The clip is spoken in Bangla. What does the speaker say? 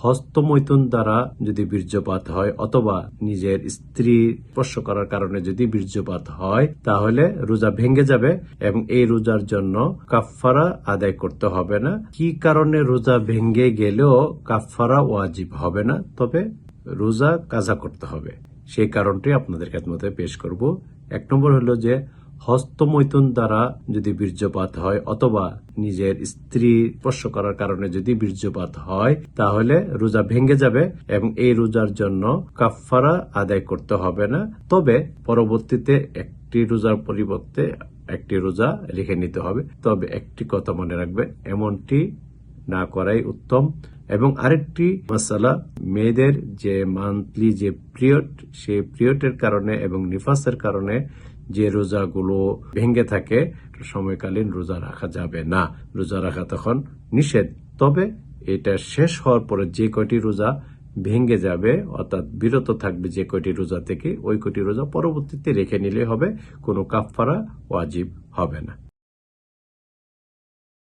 হস্তমৈথুন দ্বারা যদি বীর্যপাত হয় অথবা নিজের স্ত্রী স্পর্শ করার কারণে যদি বীর্যপাত হয় তাহলে রোজা ভেঙে যাবে এবং এই রোজার জন্য কাফফারা আদায় করতে হবে না। কি কারণে রোজা ভেঙে গেলেও কাফফারা ওয়াজিব হবে না, তবে রোজা কাজা করতে হবে, সেই কারণটি আপনাদের খেদমতে পেশ করব। 1 নম্বর হলো যে হস্তমৈথুন দ্বারা যদি বীর্যপাত হয় অথবা নিজের স্ত্রী স্পর্শ করার কারণে যদি বীর্যপাত হয় তাহলে রোজা ভেঙে যাবে এবং এই রোজার জন্য কাফফারা আদায় করতে হবে না, তবে পরবর্তীতে একটি রোজার পরিবর্তে একটি রোজা রেখে নিতে হবে। তবে একটি কথা মনে রাখবে, এমনটি না করাই উত্তম। এবং আরেকটি মাসালা, মেয়েদের যে মান্থলি যে পিরিয়ড, সেই পিরিয়ডের কারণে এবং নিফাসের কারণে যে রোজাগুলো ভেঙে থাকে সময়কালীন রোজা রাখা যাবে না, রোজা রাখা তখন নিষেধ। তবে এটা শেষ হওয়ার পরে যে কয়টি রোজা ভেঙে যাবে অর্থাৎ বিরত থাকবে যে কয়টি রোজা থেকে, ওই কয়টি রোজা পরবর্তীতে রেখে নিলে হবে, কোনো কাফফারা ওয়াজিব হবে না।